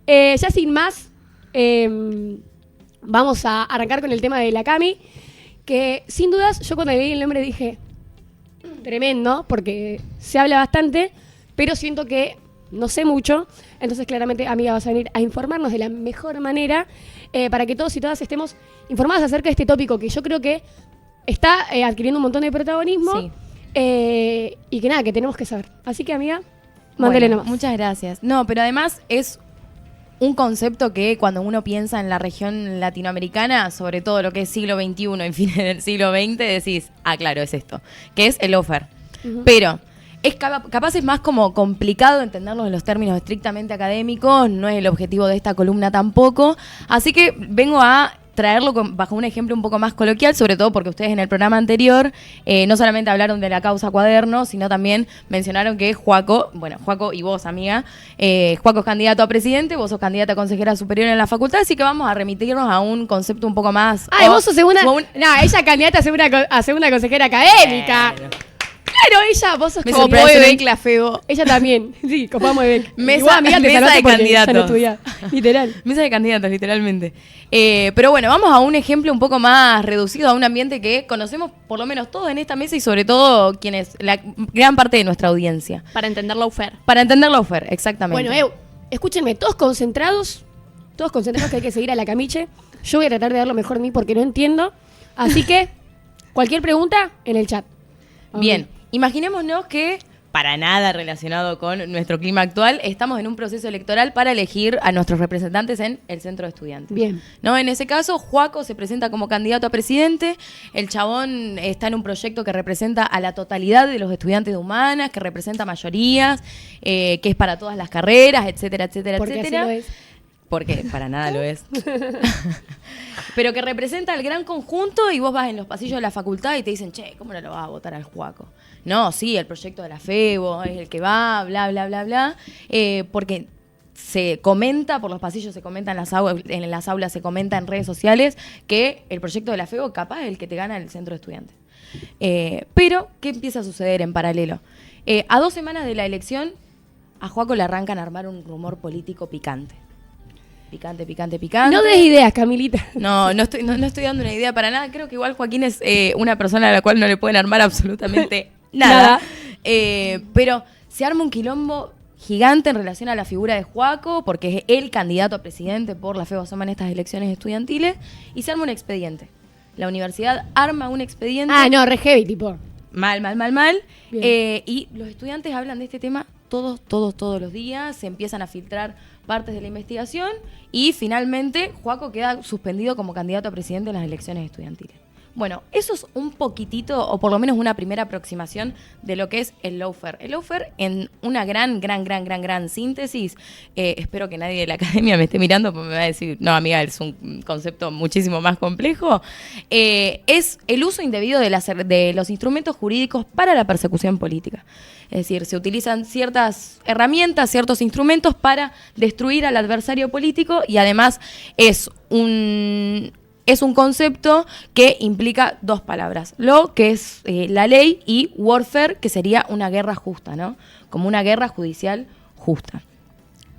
Ya sin más, vamos a arrancar con el tema de la Cami, que sin dudas yo cuando leí el nombre dije, tremendo, porque se habla bastante, pero siento que no sé mucho, entonces claramente, amiga, vas a venir a informarnos de la mejor manera para que todos y todas estemos informadas acerca de este tópico que yo creo que está adquiriendo un montón de protagonismo. Sí. Y que nada, que tenemos que saber. Así que, amiga, mándele nomás. Muchas gracias. No, pero además es un concepto que cuando uno piensa en la región latinoamericana, sobre todo lo que es siglo XXI y fines del siglo XX, decís, claro, es esto, que es el lawfare. Uh-huh. Pero es capaz es más como complicado entenderlo en los términos estrictamente académicos, no es el objetivo de esta columna tampoco, así que vengo a traerlo bajo un ejemplo un poco más coloquial, sobre todo porque ustedes en el programa anterior no solamente hablaron de la causa Cuaderno, sino también mencionaron que Joaco y vos, amiga, Joaco es candidato a presidente, vos sos candidata a consejera superior en la facultad, así que vamos a remitirnos a un concepto un poco más... vos sos segunda... No, ella candidata a segunda consejera académica. Claro, vos sos como Moebeck, la Febo. Ella también, sí, como Moebeck. Mesa de candidatos. Literal. Mesa de candidatos, literalmente. Pero bueno, vamos a un ejemplo un poco más reducido, a un ambiente que conocemos por lo menos todos en esta mesa y sobre todo la gran parte de nuestra audiencia. Para entender la UFER. Para entender la UFER, exactamente. Bueno, escúchenme, todos concentrados que hay que seguir a la Camiche. Yo voy a tratar de dar lo mejor de mí porque no entiendo. Así que, cualquier pregunta en el chat. Bien. Imaginémonos que, para nada relacionado con nuestro clima actual, estamos en un proceso electoral para elegir a nuestros representantes en el centro de estudiantes. Bien. ¿No? En ese caso, Joaco se presenta como candidato a presidente, el chabón está en un proyecto que representa a la totalidad de los estudiantes de humanas, que representa mayorías, que es para todas las carreras, etcétera, etcétera, porque etcétera. Así lo es. Porque para nada lo es. Pero que representa al gran conjunto y vos vas en los pasillos de la facultad y te dicen, che, ¿cómo no lo vas a votar al Joaco? No, sí, el proyecto de la FEBO es el que va, bla, bla, bla, bla. Porque se comenta por los pasillos, se comenta en las aulas, se comenta en redes sociales que el proyecto de la FEBO capaz es el que te gana en el centro de estudiantes. Pero, ¿qué empieza a suceder en paralelo? A 2 semanas de la elección, a Joaco le arrancan a armar un rumor político picante. Picante. No des ideas, Camilita. No estoy dando una idea para nada. Creo que igual Joaquín es una persona a la cual no le pueden armar absolutamente nada. Pero se arma un quilombo gigante en relación a la figura de Joaco, porque es el candidato a presidente por la FEBO en estas elecciones estudiantiles, y se arma un expediente. La universidad arma un expediente. No, re heavy, tipo. Mal. Y los estudiantes hablan de este tema todos los días, se empiezan a filtrar partes de la investigación y finalmente Joaco queda suspendido como candidato a presidente en las elecciones estudiantiles. Bueno, eso es un poquitito, o por lo menos una primera aproximación de lo que es el lawfare. El lawfare, en una gran síntesis, espero que nadie de la academia me esté mirando porque me va a decir, no, amiga, es un concepto muchísimo más complejo, es el uso indebido de los instrumentos jurídicos para la persecución política. Es decir, se utilizan ciertas herramientas, ciertos instrumentos para destruir al adversario político y además es un concepto que implica 2 palabras. Law, que es la ley, y warfare, que sería una guerra justa, ¿no? Como una guerra judicial justa.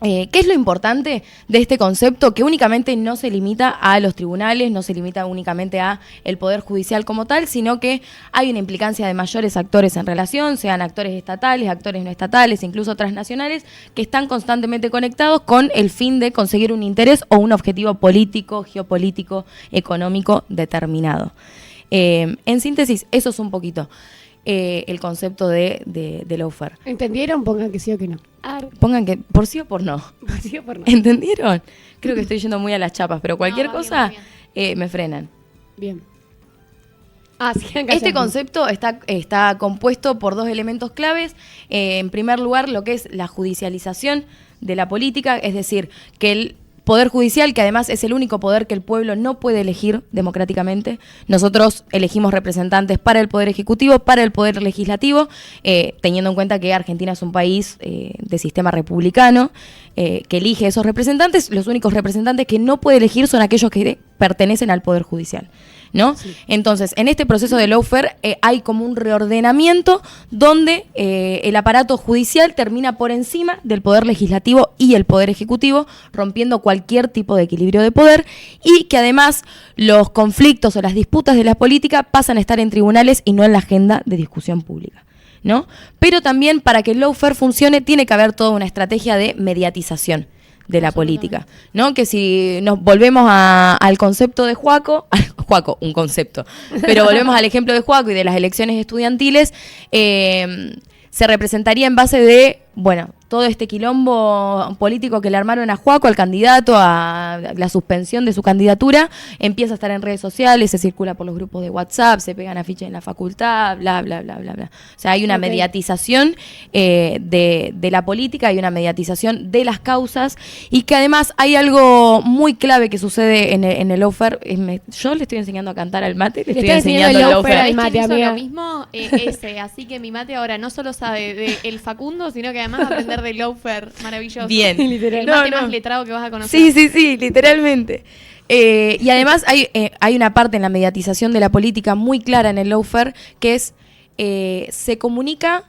¿Qué es lo importante de este concepto? Que únicamente no se limita a los tribunales, no se limita únicamente a el poder judicial como tal, sino que hay una implicancia de mayores actores en relación, sean actores estatales, actores no estatales, incluso transnacionales, que están constantemente conectados con el fin de conseguir un interés o un objetivo político, geopolítico, económico determinado. En síntesis, eso es un poquito el concepto de lawfare. ¿Entendieron? Pongan que sí o que no. Pongan que por sí o por no. Por sí o por no. ¿Entendieron? Creo que estoy yendo muy a las chapas, pero cualquier cosa me frenan. Bien. Este concepto está compuesto por 2 elementos claves. En primer lugar, lo que es la judicialización de la política, es decir, que el Poder Judicial, que además es el único poder que el pueblo no puede elegir democráticamente. Nosotros elegimos representantes para el Poder Ejecutivo, para el Poder Legislativo, teniendo en cuenta que Argentina es un país de sistema republicano, que elige esos representantes. Los únicos representantes que no puede elegir son aquellos que pertenecen al Poder Judicial, ¿no? Sí. Entonces, en este proceso de lawfare hay como un reordenamiento donde el aparato judicial termina por encima del Poder Legislativo y el Poder Ejecutivo, rompiendo cualquier tipo de equilibrio de poder, y que además los conflictos o las disputas de la política pasan a estar en tribunales y no en la agenda de discusión pública, ¿no? Pero también para que el lawfare funcione tiene que haber toda una estrategia de mediatización de la política, ¿no? Que si nos volvemos al concepto de Juaco, un concepto, pero volvemos al ejemplo de Juaco y de las elecciones estudiantiles, se representaría en base de, bueno, todo este quilombo político que le armaron a Juaco, al candidato, a la suspensión de su candidatura, empieza a estar en redes sociales, se circula por los grupos de WhatsApp, se pegan afiches en la facultad, bla, bla, bla, bla, bla. O sea, hay una mediatización de la política, hay una mediatización de las causas, y que además hay algo muy clave que sucede en el lawfare. Yo le estoy enseñando a cantar al mate, le estoy enseñando el lawfare al mate. Hizo lo mismo ese, así que mi mate ahora no solo sabe del Facundo, sino que además va a aprender de lawfare, maravilloso. Bien. El mate más letrado que vas a conocer. Sí, literalmente. Y además hay una parte en la mediatización de la política muy clara en el lawfare, que es, se comunican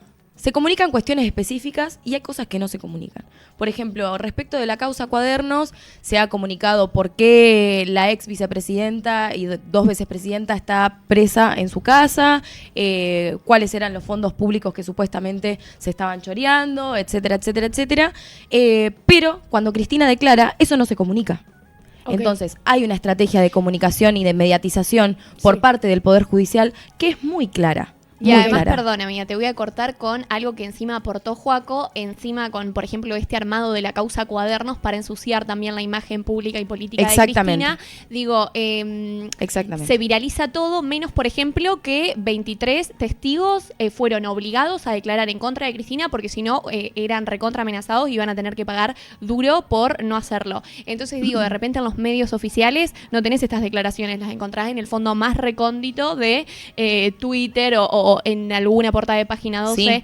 cuestiones específicas y hay cosas que no se comunican. Por ejemplo, respecto de la causa Cuadernos, se ha comunicado por qué la ex vicepresidenta y 2 veces presidenta está presa en su casa, cuáles eran los fondos públicos que supuestamente se estaban choreando, etcétera, etcétera, etcétera. Pero cuando Cristina declara, eso no se comunica. Okay. Entonces, hay una estrategia de comunicación y de mediatización por parte del Poder Judicial que es muy clara. Y además, perdona, amiga, te voy a cortar con algo que encima aportó Juaco, encima con, por ejemplo, este armado de la causa Cuadernos para ensuciar también la imagen pública y política de Cristina. Digo, se viraliza todo, menos, por ejemplo, que 23 testigos fueron obligados a declarar en contra de Cristina porque si no eran recontra amenazados y iban a tener que pagar duro por no hacerlo. Entonces, digo, de repente en los medios oficiales no tenés estas declaraciones, las encontrás en el fondo más recóndito de Twitter o en alguna portada de página 12. Sí,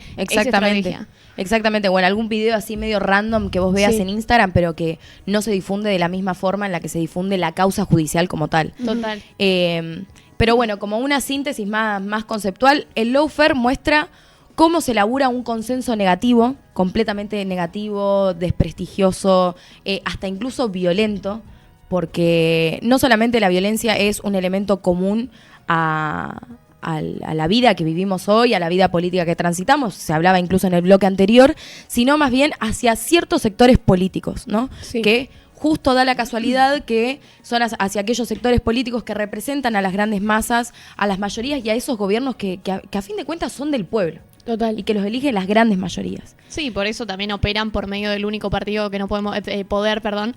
exactamente, o en algún video así medio random que vos veas en Instagram, pero que no se difunde de la misma forma en la que se difunde la causa judicial como tal. Total. Pero bueno, como una síntesis más conceptual, el lawfare muestra cómo se elabora un consenso negativo, completamente negativo, desprestigioso, hasta incluso violento, porque no solamente la violencia es un elemento común a la vida que vivimos hoy, a la vida política que transitamos, se hablaba incluso en el bloque anterior, sino más bien hacia ciertos sectores políticos, ¿no? Sí. Que justo da la casualidad que son hacia aquellos sectores políticos que representan a las grandes masas, a las mayorías y a esos gobiernos que a fin de cuentas son del pueblo. Total. Y que los eligen las grandes mayorías. Sí, por eso también operan por medio del único partido que no podemos,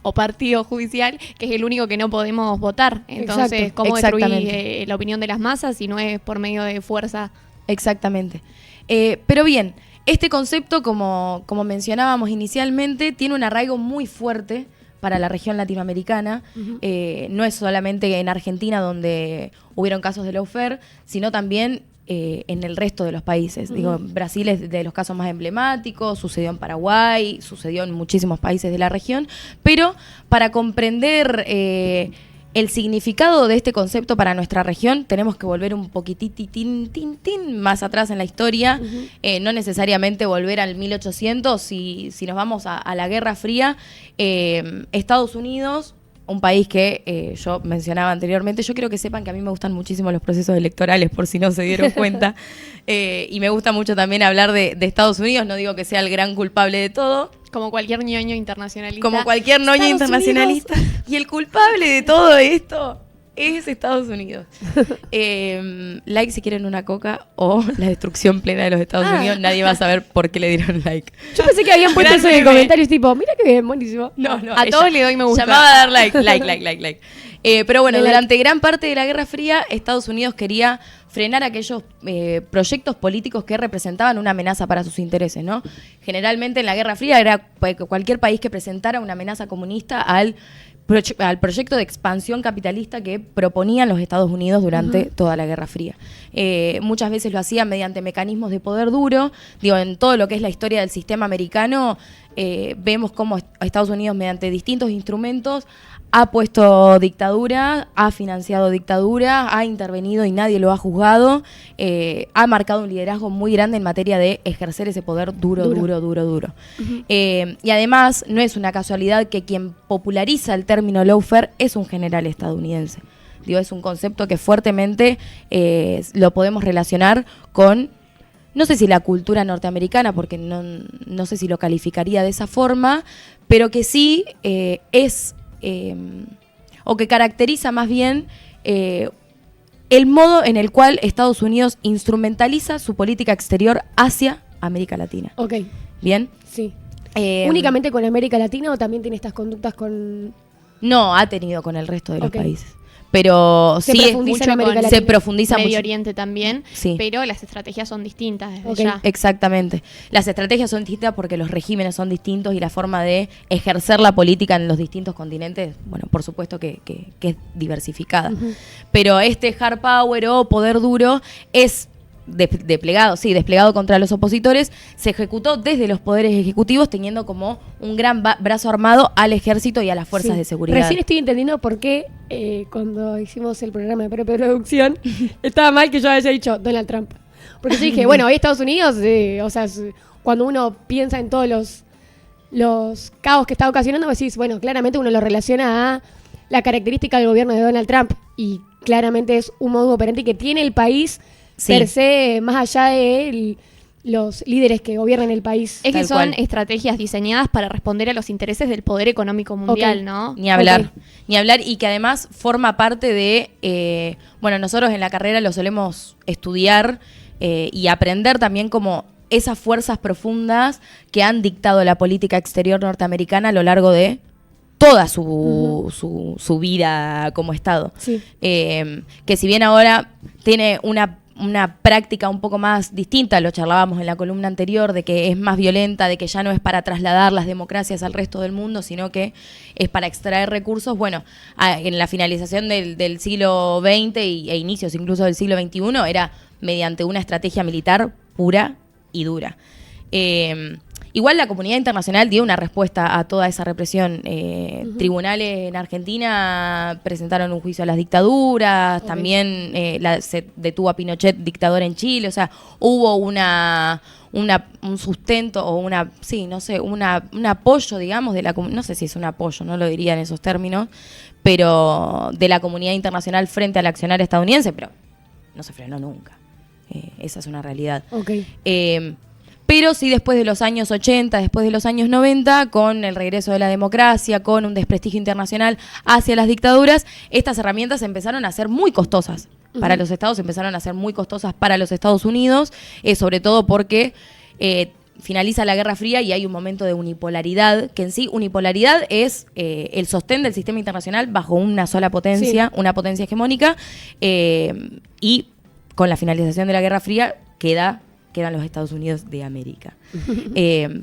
o partido judicial, que es el único que no podemos votar. Entonces, ¿cómo destruir la opinión de las masas si no es por medio de fuerza? Exactamente. Pero bien, este concepto, como mencionábamos inicialmente, tiene un arraigo muy fuerte para la región latinoamericana. No es solamente en Argentina donde hubieron casos de lawfare, sino también en el resto de los países. Digo, Brasil es de los casos más emblemáticos, sucedió en Paraguay, sucedió en muchísimos países de la región, pero para comprender el significado de este concepto para nuestra región tenemos que volver un poquititín más atrás en la historia, no necesariamente volver al 1800, si nos vamos a la Guerra Fría. Estados Unidos, un país que yo mencionaba anteriormente. Yo quiero que sepan que a mí me gustan muchísimo los procesos electorales, por si no se dieron cuenta. Y me gusta mucho también hablar de Estados Unidos. No digo que sea el gran culpable de todo. Como cualquier ñoño internacionalista. Como cualquier ñoño internacionalista. Y el culpable de todo esto es Estados Unidos. Like si quieren una coca o la destrucción plena de los Estados Unidos. Nadie va a saber por qué le dieron like. Yo pensé que habían puesto eso en comentarios tipo, mira que bien, buenísimo. No, a todos le doy me gusta. Llamaba a dar like. Pero bueno, durante gran parte de la Guerra Fría, Estados Unidos quería frenar aquellos proyectos políticos que representaban una amenaza para sus intereses, ¿no? Generalmente en la Guerra Fría era cualquier país que presentara una amenaza comunista al proyecto de expansión capitalista que proponían los Estados Unidos durante toda la Guerra Fría. Muchas veces lo hacían mediante mecanismos de poder duro. Digo, en todo lo que es la historia del sistema americano, vemos cómo Estados Unidos, mediante distintos instrumentos, ha puesto dictadura, ha financiado dictadura, ha intervenido y nadie lo ha juzgado, ha marcado un liderazgo muy grande en materia de ejercer ese poder duro. Uh-huh. Y además, no es una casualidad que quien populariza el término lawfare es un general estadounidense. Digo, es un concepto que fuertemente lo podemos relacionar con, no sé si la cultura norteamericana, porque no sé si lo calificaría de esa forma, pero que sí es... o que caracteriza más bien el modo en el cual Estados Unidos instrumentaliza su política exterior hacia América Latina. Ok. ¿Bien? Sí. ¿Únicamente con América Latina o también tiene estas conductas con...? No, ha tenido con el resto de los países. Pero se sí profundiza en América Latina. Se profundiza Medio mucho. Oriente también, sí. Pero las estrategias son distintas desde ya. Exactamente. Las estrategias son distintas porque los regímenes son distintos y la forma de ejercer la política en los distintos continentes, bueno, por supuesto que es diversificada. Uh-huh. Pero este hard power o poder duro es desplegado contra los opositores, se ejecutó desde los poderes ejecutivos teniendo como un gran brazo armado al ejército y a las fuerzas de seguridad. Recién estoy entendiendo por qué cuando hicimos el programa de preproducción estaba mal que yo haya dicho Donald Trump. Porque yo dije, bueno, hoy Estados Unidos, o sea, cuando uno piensa en todos los caos que está ocasionando, decís, bueno, claramente uno lo relaciona a la característica del gobierno de Donald Trump y claramente es un modo operandi que tiene el país per se, más allá de los líderes que gobiernan el país. Es que son estrategias diseñadas para responder a los intereses del poder económico mundial, ¿no? Ni hablar, y que además forma parte de, bueno, nosotros en la carrera lo solemos estudiar y aprender también como esas fuerzas profundas que han dictado la política exterior norteamericana a lo largo de toda su vida como Estado. Sí. Que si bien ahora tiene una práctica un poco más distinta, lo charlábamos en la columna anterior, de que es más violenta, de que ya no es para trasladar las democracias al resto del mundo, sino que es para extraer recursos. Bueno, en la finalización del siglo XX e inicios incluso del siglo XXI era mediante una estrategia militar pura y dura. Igual la comunidad internacional dio una respuesta a toda esa represión. Tribunales en Argentina presentaron un juicio a las dictaduras, también se detuvo a Pinochet, dictador en Chile, o sea, hubo un sustento o un apoyo, digamos, de la no sé si es un apoyo, no lo diría en esos términos, pero de la comunidad internacional frente al accionar estadounidense, pero no se frenó nunca. Esa es una realidad. Pero sí, después de los años 80, después de los años 90, con el regreso de la democracia, con un desprestigio internacional hacia las dictaduras, estas herramientas empezaron a ser muy costosas para los estados, empezaron a ser muy costosas para los Estados Unidos, sobre todo porque finaliza la Guerra Fría y hay un momento de unipolaridad, que en sí unipolaridad es el sostén del sistema internacional bajo una sola potencia, una potencia hegemónica, y con la finalización de la Guerra Fría quedan los Estados Unidos de América.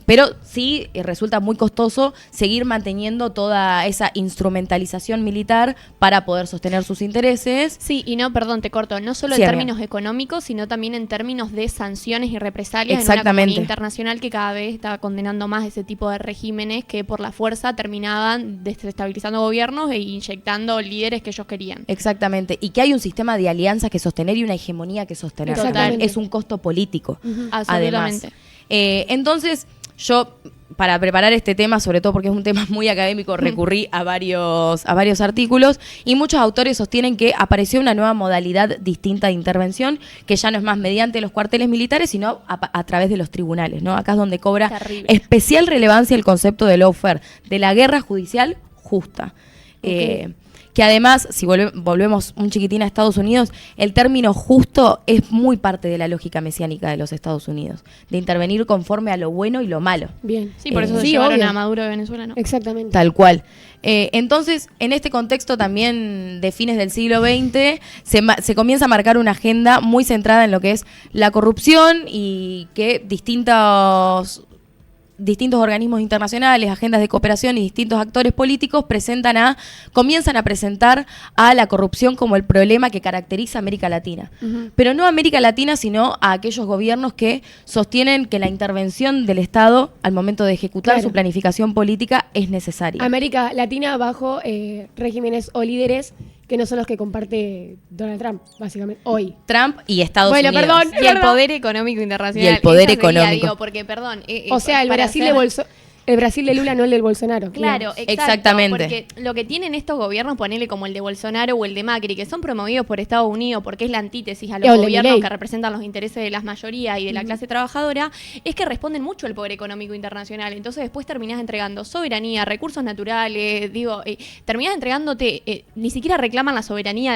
Pero sí resulta muy costoso seguir manteniendo toda esa instrumentalización militar para poder sostener sus intereses. Sí, y no, perdón, te corto, no solo en términos económicos, sino también en términos de sanciones y represalias en una comunidad internacional que cada vez estaba condenando más ese tipo de regímenes que por la fuerza terminaban desestabilizando gobiernos e inyectando líderes que ellos querían. Exactamente, y que hay un sistema de alianzas que sostener y una hegemonía que sostener. Es un costo político. Absolutamente. Además. Entonces, yo, para preparar este tema, sobre todo porque es un tema muy académico, recurrí a varios artículos y muchos autores sostienen que apareció una nueva modalidad distinta de intervención, que ya no es más mediante los cuarteles militares, sino a través de los tribunales, ¿no? Acá es donde cobra especial relevancia el concepto de lawfare, de la guerra judicial justa. Que además, si volvemos un chiquitín a Estados Unidos, el término justo es muy parte de la lógica mesiánica de los Estados Unidos, de intervenir conforme a lo bueno y lo malo. Bien. Sí, por eso se llevaron a Maduro de Venezuela, ¿no? Exactamente. Tal cual. Entonces, en este contexto también de fines del siglo XX, se comienza a marcar una agenda muy centrada en lo que es la corrupción y que distintos distintos organismos internacionales, agendas de cooperación y distintos actores políticos comienzan a presentar a la corrupción como el problema que caracteriza a América Latina. Pero no a América Latina, sino a aquellos gobiernos que sostienen que la intervención del Estado al momento de ejecutar su planificación política es necesaria. América Latina bajo regímenes o líderes que no son los que comparte Donald Trump, básicamente, hoy. Trump y Estados Unidos. Perdón, y el poder económico internacional. Y el poder Esa sería, económico. digo, porque, perdón. O sea, el Brasil de Lula, no el del Bolsonaro. Claro, exactamente. Porque lo que tienen estos gobiernos, ponele como el de Bolsonaro o el de Macri, que son promovidos por Estados Unidos porque es la antítesis a los gobiernos que representan los intereses de las mayorías y de la clase trabajadora, es que responden mucho al poder económico internacional. Entonces después terminás entregando soberanía, recursos naturales, terminás entregándote, ni siquiera reclaman la soberanía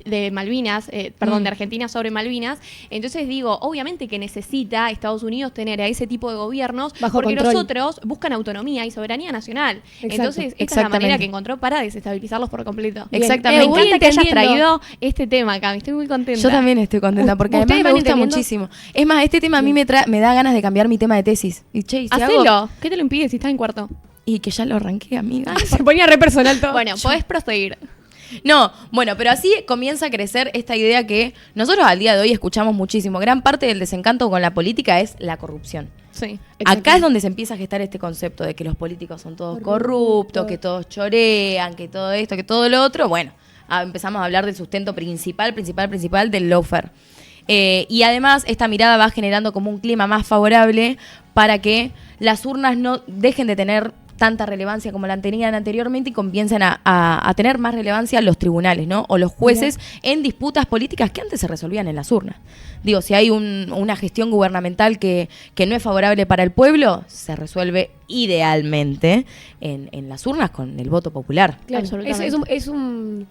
de Malvinas, de Argentina sobre Malvinas. Entonces obviamente que necesita Estados Unidos tener a ese tipo de gobiernos porque los otros buscan autonomía y soberanía nacional. Exacto. Entonces, esta es la manera que encontró para desestabilizarlos por completo. Bien. Exactamente. Me encanta que hayas traído este tema, Cami. Estoy muy contenta. Yo también estoy contenta porque además me gusta muchísimo. Es más, este tema a mí me da ganas de cambiar mi tema de tesis. Y hacelo. ¿Qué te lo impide si estás en cuarto? Y que ya lo arranqué, amiga. Se ponía re personal todo. Bueno, podés proseguir. No, bueno, pero así comienza a crecer esta idea que nosotros al día de hoy escuchamos muchísimo. Gran parte del desencanto con la política es la corrupción. Sí. Acá es donde se empieza a gestar este concepto de que los políticos son todos corruptos, que todos chorean, que todo esto, que todo lo otro. Bueno, empezamos a hablar del sustento principal del lawfare. Y además esta mirada va generando como un clima más favorable para que las urnas no dejen de tener tanta relevancia como la tenían anteriormente y comiencen a tener más relevancia los tribunales, ¿no? O los jueces en disputas políticas que antes se resolvían en las urnas. Digo, si hay una gestión gubernamental que no es favorable para el pueblo, se resuelve idealmente en las urnas con el voto popular. Claro, es un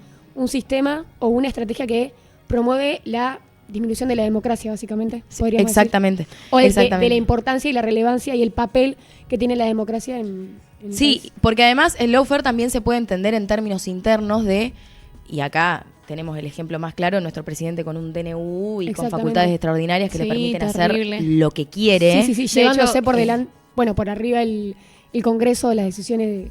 sistema o una estrategia que promueve la disminución de la democracia, básicamente. Exactamente. Decir. O de la importancia y la relevancia y el papel que tiene la democracia en sí, país. Porque además el lawfare también se puede entender en términos internos y acá tenemos el ejemplo más claro, nuestro presidente con un DNU y con facultades extraordinarias que le permiten hacer lo que quiere. Sí, llevándose por delante, por arriba el Congreso, las decisiones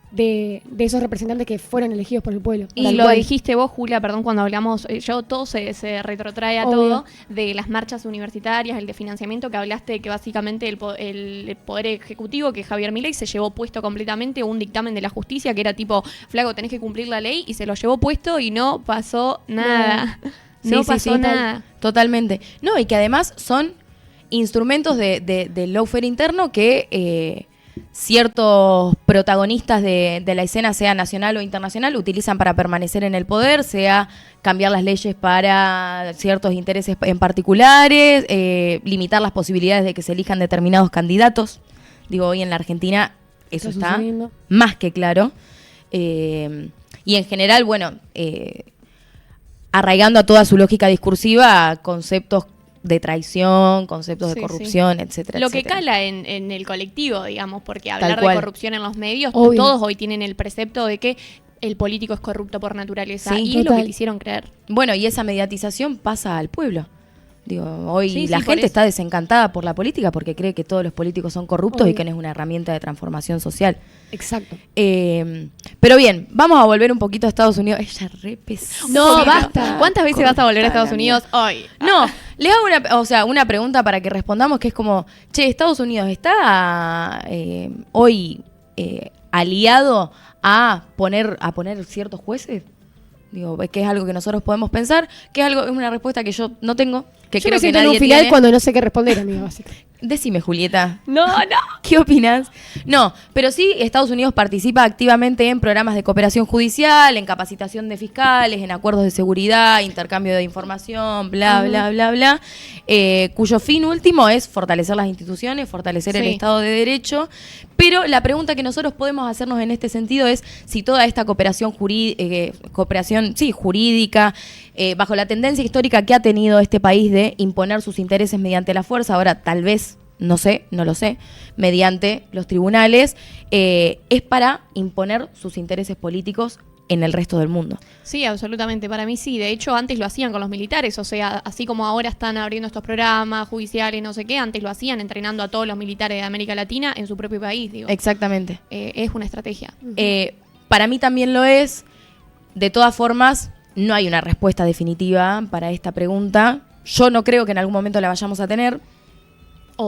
de esos representantes que fueron elegidos por el pueblo. Y lo dijiste vos, Julia, perdón, cuando hablamos, todo se retrotrae a todo, de las marchas universitarias, el de financiamiento, que hablaste que básicamente el Poder Ejecutivo, que Javier Milei se llevó puesto completamente un dictamen de la justicia que era tipo, flaco, tenés que cumplir la ley, y se lo llevó puesto y no pasó nada. No pasó nada. Totalmente. No, y que además son instrumentos del lawfare interno que ciertos protagonistas de la escena, sea nacional o internacional, utilizan para permanecer en el poder, sea cambiar las leyes para ciertos intereses en particulares, limitar las posibilidades de que se elijan determinados candidatos. Digo, hoy en la Argentina eso está más que claro. Y en general, arraigando a toda su lógica discursiva conceptos de traición, conceptos de corrupción, etcétera. Lo que cala en el colectivo, digamos, porque hablar de corrupción en los medios, obvio, todos hoy tienen el precepto de que el político es corrupto por naturaleza, y total. es lo que te hicieron creer. Bueno, y esa mediatización pasa al pueblo. Digo, hoy la gente está desencantada por la política porque cree que todos los políticos son corruptos y que no es una herramienta de transformación social. Exacto. Pero bien, vamos a volver un poquito a Estados Unidos. Ella re pesada. No, basta. ¿Cuántas veces vas a volver a Estados Unidos hoy? No, les hago una pregunta para que respondamos, que es como, Estados Unidos está hoy aliado a poner ciertos jueces. Digo, que es algo que nosotros podemos pensar, que es una respuesta que yo no tengo, que yo creo me siento que nadie en un final tiene. cuando no sé qué responder, amiga, básicamente. Decime, Julieta. No. ¿Qué opinas? No, pero sí, Estados Unidos participa activamente en programas de cooperación judicial, en capacitación de fiscales, en acuerdos de seguridad, intercambio de información, bla, bla, bla, bla, cuyo fin último es fortalecer las instituciones, fortalecer el Estado de Derecho. Pero la pregunta que nosotros podemos hacernos en este sentido es si toda esta cooperación jurídica, bajo la tendencia histórica que ha tenido este país de imponer sus intereses mediante la fuerza, ahora tal vez, no lo sé, mediante los tribunales, es para imponer sus intereses políticos en el resto del mundo. Sí, absolutamente, para mí sí. De hecho, antes lo hacían con los militares, o sea, así como ahora están abriendo estos programas judiciales, no sé qué, antes lo hacían entrenando a todos los militares de América Latina en su propio país, digo. Exactamente. Es una estrategia. Para mí también lo es. De todas formas, no hay una respuesta definitiva para esta pregunta. Yo no creo que en algún momento la vayamos a tener.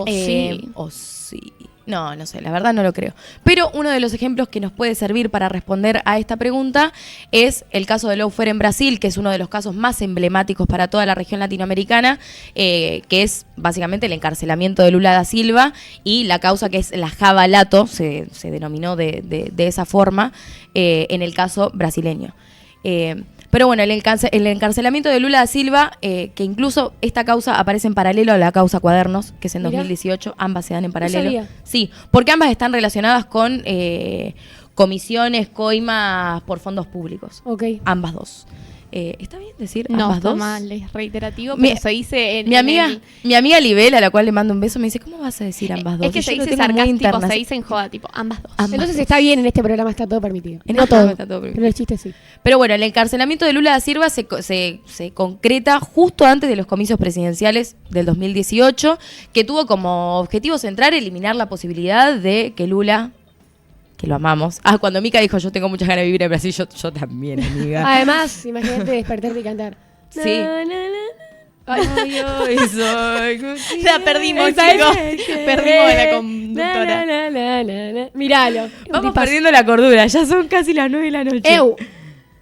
Sí. O sí. No sé, la verdad no lo creo. Pero uno de los ejemplos que nos puede servir para responder a esta pregunta es el caso de lawfare en Brasil, que es uno de los casos más emblemáticos para toda la región latinoamericana, que es básicamente el encarcelamiento de Lula da Silva y la causa que es la Javalato, se denominó de esa forma, en el caso brasileño. Pero bueno, el encarcelamiento de Lula da Silva, que incluso esta causa aparece en paralelo a la causa Cuadernos, que es en 2018, ambas se dan en paralelo. No sabía. Sí, porque ambas están relacionadas con comisiones, coimas por fondos públicos. Ok. Ambas dos. ¿Está bien decir No, ambas está dos? mal, es reiterativo, Mi- pero se dice en Mi amiga, en el- mi amiga Libel, a la cual le mando un beso, me dice, ¿cómo vas a decir ambas dos? Es que Y se yo lo dice tengo muy sarcástico, interna- se dice en joda, tipo, ambas dos. Ambas Entonces dos. está bien, en este programa está todo permitido. En No este todo, programa está todo permitido. pero el chiste sí. Pero bueno, el encarcelamiento de Lula da Silva se concreta justo antes de los comicios presidenciales del 2018, que tuvo como objetivo central eliminar la posibilidad de que Lula, que lo amamos. Cuando Mica dijo, yo tengo muchas ganas de vivir en Brasil, yo también, amiga. Además, imagínate despertarte y cantar. Sí. Na, na, na. Ay, Ya perdimos, Esa chicos. es que- Perdimos a la conductora. Na, na, na, na, na. Míralo. Un Vamos tipazo. perdiendo la cordura, ya son casi las 9 de la noche.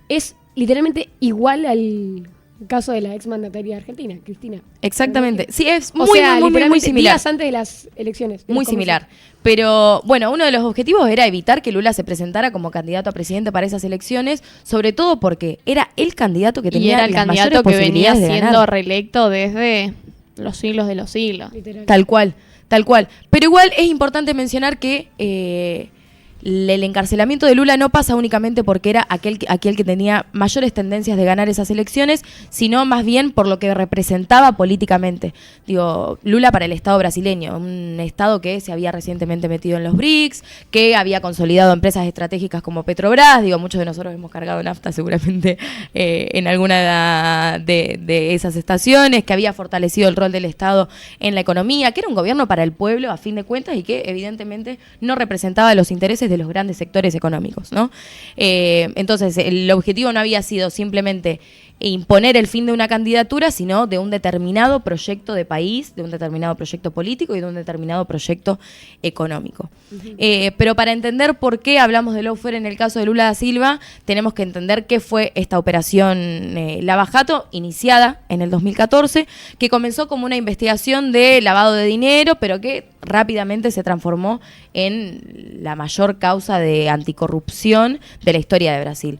Es literalmente igual al caso de la ex mandataria argentina, Cristina. Exactamente. Sí, es O muy, sea, muy, muy, muy literalmente similar. días antes de las elecciones. de Muy los similar. Pero bueno, uno de los objetivos era evitar que Lula se presentara como candidato a presidente para esas elecciones, sobre todo porque era el candidato que Y tenía era el las candidato mayores que venía posibilidades de siendo ganar. reelecto desde los siglos de los siglos. comicios, literal. Tal cual, tal cual. Pero igual es importante mencionar que el encarcelamiento de Lula no pasa únicamente porque era aquel que tenía mayores tendencias de ganar esas elecciones, sino más bien por lo que representaba políticamente. Digo, Lula para el Estado brasileño, un Estado que se había recientemente metido en los BRICS, que había consolidado empresas estratégicas como Petrobras. Digo, muchos de nosotros hemos cargado nafta seguramente en alguna de esas estaciones, que había fortalecido el rol del Estado en la economía, que era un gobierno para el pueblo a fin de cuentas y que evidentemente no representaba los intereses de los grandes sectores económicos, ¿no? Entonces, el objetivo no había sido simplemente imponer el fin de una candidatura, sino de un determinado proyecto de país, de un determinado proyecto político y de un determinado proyecto económico. Pero para entender por qué hablamos de lawfare en el caso de Lula da Silva, tenemos que entender qué fue esta operación Lava Jato, iniciada en el 2014, que comenzó como una investigación de lavado de dinero, pero que rápidamente se transformó en la mayor causa de anticorrupción de la historia de Brasil.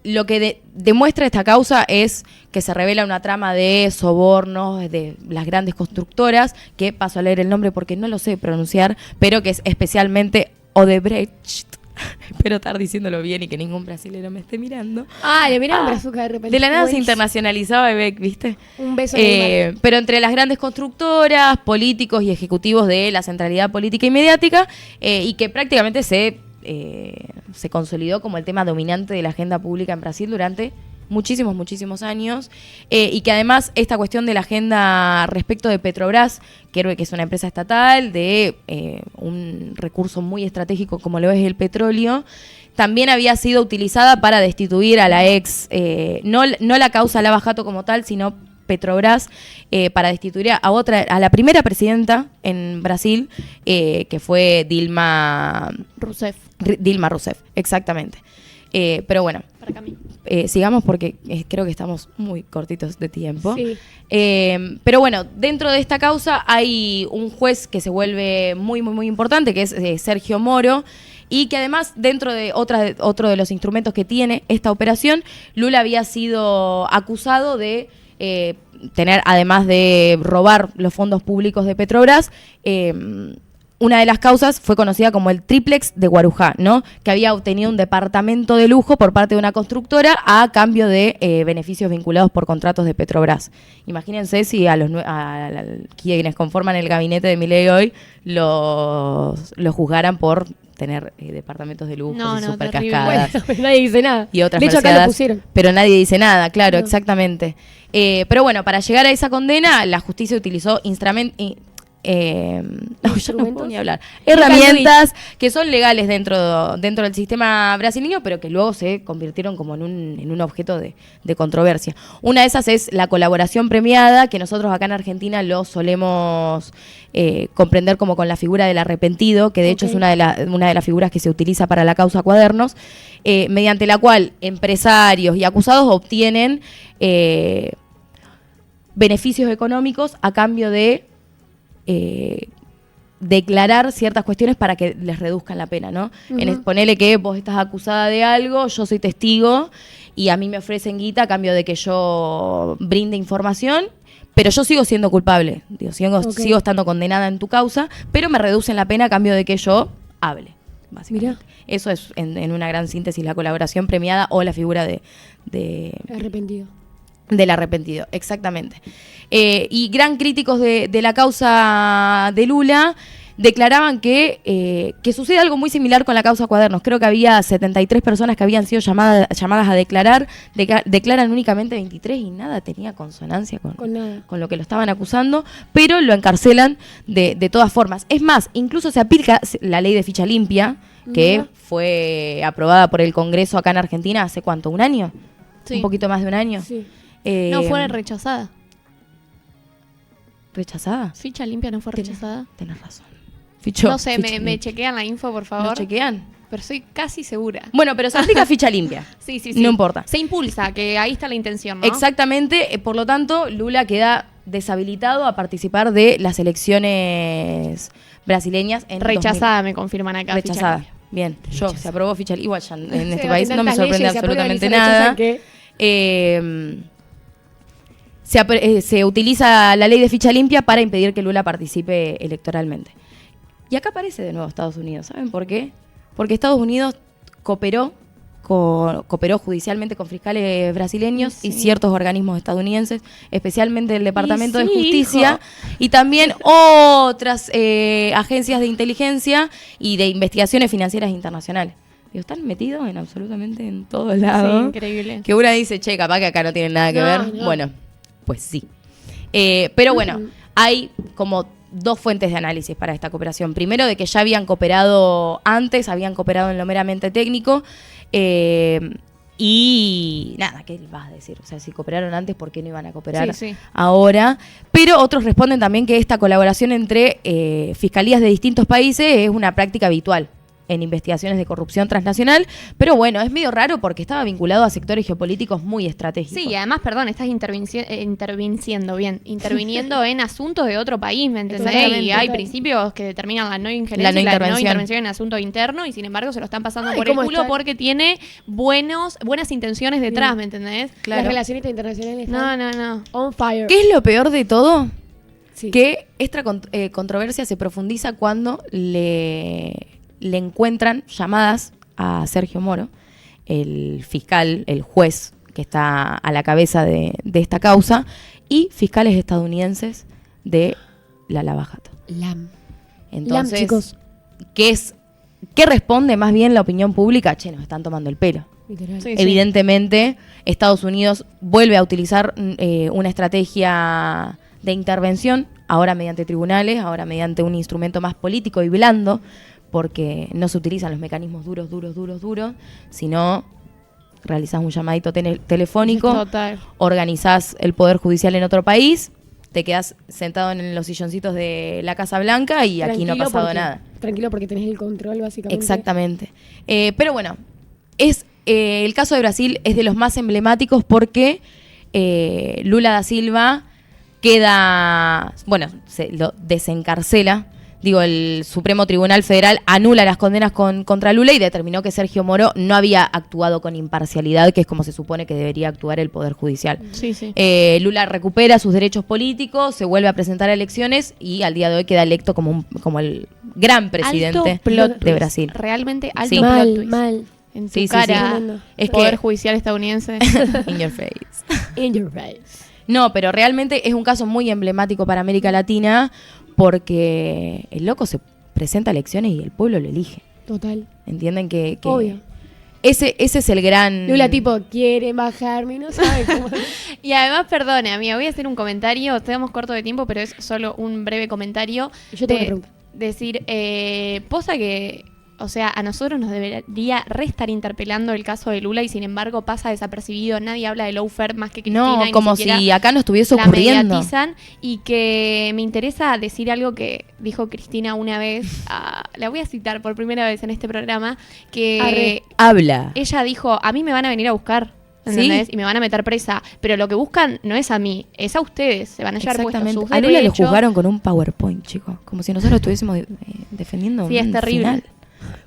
Lo que demuestra esta causa es que se revela una trama de sobornos de las grandes constructoras, que paso a leer el nombre porque no lo sé pronunciar, pero que es especialmente Odebrecht. Espero estar diciéndolo bien y que ningún brasilero me esté mirando. Le miraron brazuca de repente. De la nada se Buenísimo. internacionalizaba Beck, ¿viste? Un beso. Neymar. Pero entre las grandes constructoras, políticos y ejecutivos de la centralidad política y mediática, y que prácticamente se consolidó como el tema dominante de la agenda pública en Brasil durante muchísimos años, y que además esta cuestión de la agenda respecto de Petrobras, que es una empresa estatal de un recurso muy estratégico como lo es el petróleo, también había sido utilizada para destituir a la ex, no la causa Lava Jato como tal, sino Petrobras, para destituir a la primera presidenta en Brasil, que fue Dilma Rousseff, exactamente. Pero bueno, Para Cami. sigamos porque creo que estamos muy cortitos de tiempo. Sí. Pero bueno, dentro de esta causa hay un juez que se vuelve muy importante, que es Sergio Moro, y que además dentro de otro de los instrumentos que tiene esta operación, Lula había sido acusado de tener, además de robar los fondos públicos de Petrobras, una de las causas fue conocida como el triplex de Guarujá, ¿no? Que había obtenido un departamento de lujo por parte de una constructora a cambio de beneficios vinculados por contratos de Petrobras. Imagínense si a quienes conforman el gabinete de Milei hoy los juzgaran por tener departamentos de lujo No, y no, super terrible. cascadas. Bueno, nadie dice nada. Y otras de hecho, acá falsedades, lo pusieron. pero nadie dice nada, claro, No. exactamente. Pero bueno, para llegar a esa condena, la justicia utilizó no, ya no puedo ni hablar. Herramientas que son legales dentro del sistema brasileño, pero que luego se convirtieron como en un objeto de controversia. Una de esas es la colaboración premiada, que nosotros acá en Argentina lo solemos comprender como con la figura del arrepentido, que de hecho es una de las figuras que se utiliza para la causa Cuadernos, mediante la cual empresarios y acusados obtienen beneficios económicos a cambio de declarar ciertas cuestiones para que les reduzcan la pena, ¿no? Ponele que vos estás acusada de algo, yo soy testigo y a mí me ofrecen guita a cambio de que yo brinde información, pero yo sigo siendo culpable, digo, sigo estando condenada en tu causa, pero me reducen la pena a cambio de que yo hable, básicamente. Mirá. Eso es, en una gran síntesis, la colaboración premiada o la figura de arrepentido. Del arrepentido, exactamente. Y gran críticos de la causa de Lula declaraban que sucede algo muy similar con la causa Cuadernos. Creo que había 73 personas que habían sido llamadas a declarar, declaran únicamente 23 y nada tenía consonancia con lo que lo estaban acusando, pero lo encarcelan de todas formas. Es más, incluso se aplica la ley de ficha limpia, que fue aprobada por el Congreso acá en Argentina hace ¿cuánto? ¿Un año? Sí. Un poquito más de un año. Sí. No fue rechazada. ¿Rechazada? Ficha limpia no fue rechazada. Tenés razón. No sé, me chequean la info, por favor. ¿Me chequean? Pero estoy casi segura. Bueno, pero se aplica ficha limpia. Sí. No importa. Se impulsa, que ahí está la intención, ¿no? Exactamente. Por lo tanto, Lula queda deshabilitado a participar de las elecciones brasileñas en Rechazada, 2000. me confirman acá. Rechazada. Bien. Se aprobó ficha limpia. Igual ya en este Sí, país no me sorprende absolutamente nada. Se utiliza la ley de ficha limpia para impedir que Lula participe electoralmente. Y acá aparece de nuevo Estados Unidos. ¿Saben por qué? Porque Estados Unidos cooperó judicialmente con fiscales brasileños y ciertos organismos estadounidenses, especialmente el Departamento de Justicia y también otras agencias de inteligencia y de investigaciones financieras internacionales. Están metidos en absolutamente en todos lados. Sí, increíble. Que una dice, che, capaz que acá no tienen nada que ver. No. Bueno, pues sí. Pero bueno, hay como dos fuentes de análisis para esta cooperación. Primero, de que ya habían cooperado antes, habían cooperado en lo meramente técnico. Y nada, ¿qué vas a decir? O sea, si cooperaron antes, ¿por qué no iban a cooperar ahora? Pero otros responden también que esta colaboración entre fiscalías de distintos países es una práctica habitual en investigaciones de corrupción transnacional, pero bueno, es medio raro porque estaba vinculado a sectores geopolíticos muy estratégicos. Sí, y además, perdón, estás interviniendo en asuntos de otro país, ¿me entendés? Y hay principios que determinan la no injerencia y la no intervención en asuntos internos, y sin embargo se lo están pasando por el culo porque buenas intenciones detrás, ¿me entendés? Claro. Las relaciones internacionales no. On fire. ¿Qué es lo peor de todo? Sí. Que esta controversia se profundiza cuando le encuentran llamadas a Sergio Moro, el fiscal, el juez que está a la cabeza de esta causa, y fiscales estadounidenses de la Lava Jato. Entonces, chicos. ¿Qué responde más bien la opinión pública? Che, nos están tomando el pelo. Evidentemente, Estados Unidos vuelve a utilizar una estrategia de intervención, ahora mediante tribunales, ahora mediante un instrumento más político y blando, porque no se utilizan los mecanismos duros, sino realizás un llamadito telefónico, organizás el Poder Judicial en otro país, te quedás sentado en los silloncitos de la Casa Blanca y aquí no ha pasado nada. Tranquilo porque tenés el control, básicamente. Exactamente. Pero bueno, el caso de Brasil es de los más emblemáticos porque Lula da Silva lo desencarcela. El Supremo Tribunal Federal anula las condenas contra Lula y determinó que Sergio Moro no había actuado con imparcialidad, que es como se supone que debería actuar el Poder Judicial. Lula recupera sus derechos políticos, se vuelve a presentar a elecciones y al día de hoy queda electo como el gran presidente de Brasil. Realmente alto plot twist. Mal. En tu cara, es Poder Judicial estadounidense. In your face. In your face. No, pero realmente es un caso muy emblemático para América Latina porque el loco se presenta a elecciones y el pueblo lo elige. Total. ¿Entienden? Que Obvio. Ese es el gran... Lula tipo, quiere bajarme, no sabe cómo... Y además, perdone, amiga, voy a hacer un comentario. Estamos corto de tiempo, pero es solo un breve comentario. Yo tengo una pregunta. Decir, posta que, o sea, a nosotros nos debería estar interpelando el caso de Lula y sin embargo pasa desapercibido. Nadie habla de lawfare más que Cristina. No, y como ni si acá no estuviese la ocurriendo. mediatizan. Y que me interesa decir algo que dijo Cristina una vez, la voy a citar por primera vez en este programa, que Habla. ella dijo, a mí me van a venir a buscar, ¿entendés? Sí. Y me van a meter presa, pero lo que buscan no es a mí, es a ustedes, se van a llevar puestos sus A Lula lo derechos. juzgaron con un PowerPoint, chicos. Como si nosotros estuviésemos defendiendo Sí, es un terrible. final.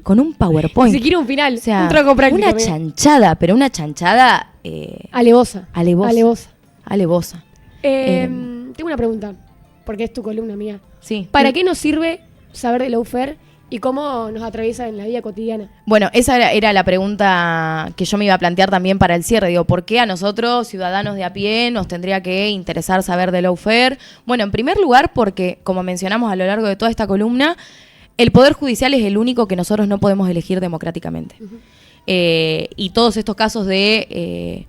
Con un PowerPoint. Ni siquiera un final, O sea, un troco práctico. una chanchada, pero una chanchada Alevosa. alevosa. Alevosa. Alevosa. Tengo una pregunta, porque es tu columna mía. Sí. ¿Para qué nos sirve saber de lawfare y cómo nos atraviesa en la vida cotidiana? Bueno, esa era la pregunta que yo me iba a plantear también para el cierre. Digo, ¿por qué a nosotros, ciudadanos de a pie, nos tendría que interesar saber de lawfare? Bueno, en primer lugar, porque, como mencionamos a lo largo de toda esta columna, el Poder Judicial es el único que nosotros no podemos elegir democráticamente. Y todos estos casos de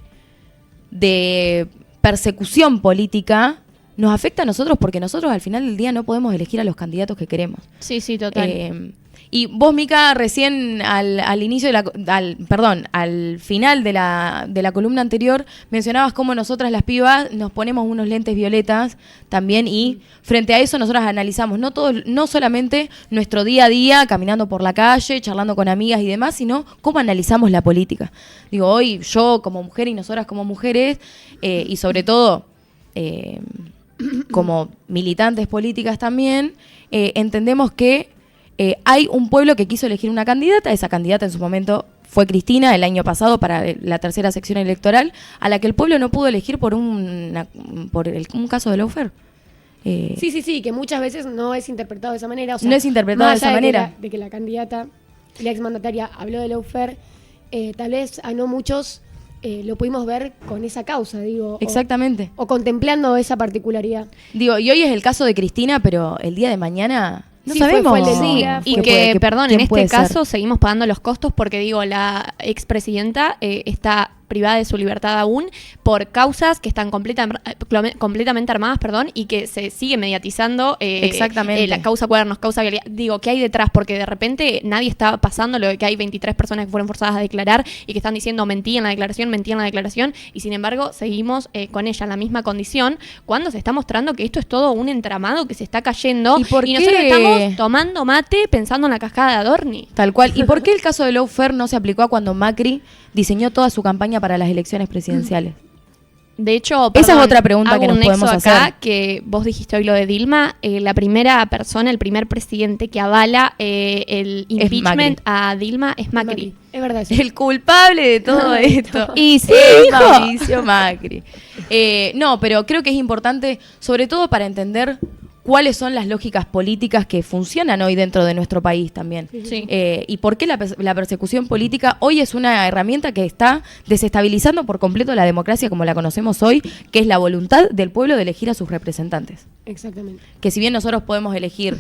persecución política nos afecta a nosotros porque nosotros al final del día no podemos elegir a los candidatos que queremos. Sí, sí, total. Y vos, Mica, recién al inicio al final de la columna anterior mencionabas cómo nosotras las pibas nos ponemos unos lentes violetas también y frente a eso nosotras analizamos no solamente nuestro día a día caminando por la calle, charlando con amigas y demás, sino cómo analizamos la política. Digo, hoy yo como mujer y nosotras como mujeres y sobre todo como militantes políticas también, entendemos que hay un pueblo que quiso elegir una candidata. Esa candidata en su momento fue Cristina el año pasado para la tercera sección electoral, a la que el pueblo no pudo elegir por un caso de lawfare. Sí, que muchas veces no es interpretado de esa manera. O sea, No es interpretado más de esa allá manera. De que la candidata, la exmandataria, habló de lawfare, tal vez a no muchos lo pudimos ver con esa causa, digo. Exactamente. O contemplando esa particularidad. Digo, y hoy es el caso de Cristina, pero el día de mañana no Sí, sabemos. fue el del Sí, día, y fue- que, perdón, en quién puede este ser. caso seguimos pagando los costos porque, digo, la expresidenta está privada de su libertad aún por causas que están completamente armadas, y que se sigue mediatizando. Exactamente. La causa cuadernos, causa vialidad. Digo, ¿qué hay detrás? Porque de repente nadie está pasando lo de que hay 23 personas que fueron forzadas a declarar y que están diciendo mentí en la declaración, y sin embargo seguimos con ella en la misma condición cuando se está mostrando que esto es todo un entramado que se está cayendo ¿Y por nosotros qué? estamos tomando mate pensando en la cascada de Adorni. Tal cual. ¿Y por qué el caso de lawfare no se aplicó a cuando Macri diseñó toda su campaña para las elecciones presidenciales? De hecho, Esa es perdón, otra pregunta hago que nos un nexo podemos acá, hacer. que vos dijiste hoy lo de Dilma, la primera persona, el primer presidente que avala el impeachment a Dilma es Macri. Es verdad eso. El culpable de todo esto. Y sí, es hijo. Mauricio Macri. No, pero creo que es importante, sobre todo para entender cuáles son las lógicas políticas que funcionan hoy dentro de nuestro país también. Sí. Y por qué la persecución política hoy es una herramienta que está desestabilizando por completo la democracia como la conocemos hoy, que es la voluntad del pueblo de elegir a sus representantes. Exactamente. Que si bien nosotros podemos elegir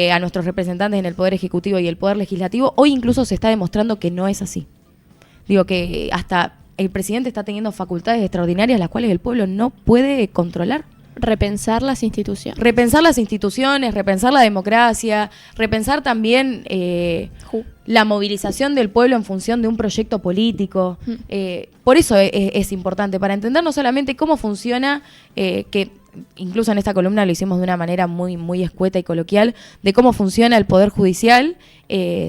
a nuestros representantes en el Poder Ejecutivo y el Poder Legislativo, hoy incluso se está demostrando que no es así. Digo que hasta el presidente está teniendo facultades extraordinarias las cuales el pueblo no puede controlar. Repensar las instituciones. Repensar las instituciones, repensar la democracia, repensar también la movilización del pueblo en función de un proyecto político. Por eso es importante, para entender no solamente cómo funciona, que incluso en esta columna lo hicimos de una manera muy, muy escueta y coloquial, de cómo funciona el Poder Judicial,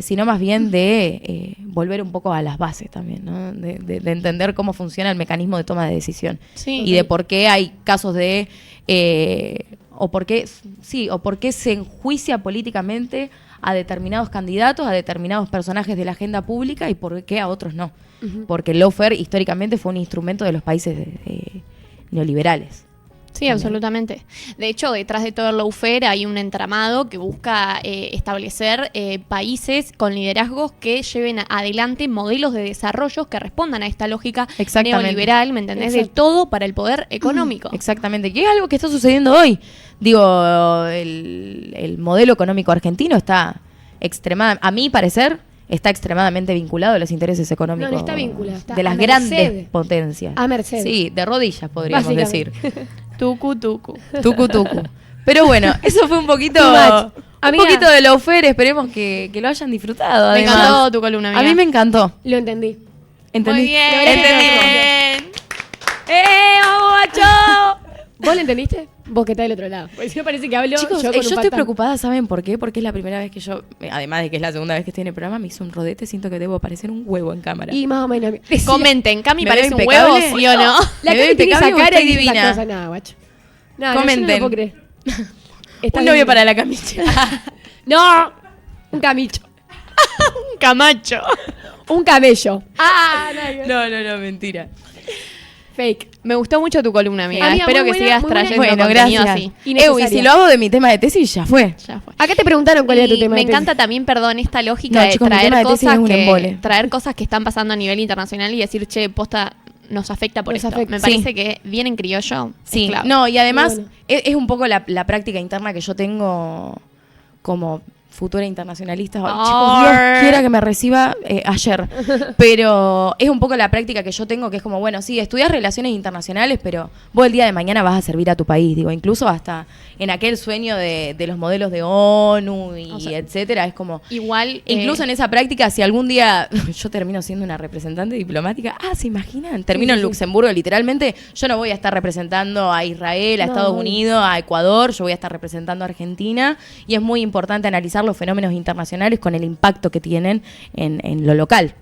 sino más bien de volver un poco a las bases también, ¿no? De entender cómo funciona el mecanismo de toma de decisión. Sí. Y de por qué hay casos de... o por qué se enjuicia políticamente a determinados candidatos, a determinados personajes de la agenda pública y por qué a otros no. Porque el lawfare históricamente fue un instrumento de los países neoliberales. Sí, absolutamente. De hecho, detrás de todo el lawfare hay un entramado que busca establecer países con liderazgos que lleven adelante modelos de desarrollo que respondan a esta lógica neoliberal, ¿me entendés? De todo para el poder económico. Exactamente, que es algo que está sucediendo hoy. Digo, el modelo económico argentino está a mi parecer, está extremadamente vinculado a los intereses económicos No está vinculado, está de las a merced. grandes potencias. A merced. Sí, de rodillas podríamos decir. Tucu, tucu. Tucu, tucu. Pero bueno, eso fue un poquito... Too much. Un Amiga. poquito de Lawfare, esperemos que lo hayan disfrutado. Me además. encantó tu columna, amiga. A mí me encantó. Lo entendí. ¿Entendí? Muy bien. ¿Entendí? ¡Vamos, macho! ¿Vos lo entendiste? Vos que estás del otro lado. Porque si no parece que hablo Chicos, yo con yo un estoy patán. preocupada, ¿saben por qué? Porque es la primera vez que yo, además de que es la segunda vez que estoy en el programa, me hizo un rodete, siento que debo parecer un huevo en cámara. Y más o menos. Comenten, ¿Cami ¿Me parece veo un huevo, impecable? sí o no? La ¿Me veo Cami tiene esa impecable o cara estoy y dice esas divina? cosas. Nada, guacho. No, Comenten. No, yo no lo puedo creer. Está Un novio bien. para la camilla. No, un camicho. Un camacho. Un camello. No, mentira. Fake. Me gustó mucho tu columna, amiga. Amiga, Espero muy que buena, sigas muy buena. trayendo Bueno, contenido gracias. así. Y Y necesaria. si lo hago de mi tema de tesis, ya fue. Ya fue. Acá te preguntaron cuál era tu Y tema. me de tesis. encanta también, perdón, esta lógica No, de chicos, mi tema de tesis es un embole. traer cosas que están pasando a nivel internacional y decir, che, posta, nos afecta por Nos esto. afecta. Me Sí. parece que bien en criollo Sí, es clave. no, y además Muy bueno. es un poco la práctica interna que yo tengo como futura internacionalista. Ay, chicos, Dios quiera que me reciba ayer. Pero es un poco la práctica que yo tengo, que es como, bueno, sí, estudias relaciones internacionales, pero vos el día de mañana vas a servir a tu país. Digo, incluso hasta en aquel sueño de los modelos de ONU y O sea, etcétera. Es como, Igual. incluso en esa práctica, si algún día yo termino siendo una representante diplomática, ¿se imaginan? Termino Sí, en sí. Luxemburgo, literalmente, yo no voy a estar representando a Israel, a No, Estados obvio. Unidos, a Ecuador, yo voy a estar representando a Argentina, y es muy importante analizar los fenómenos internacionales con el impacto que tienen en lo local.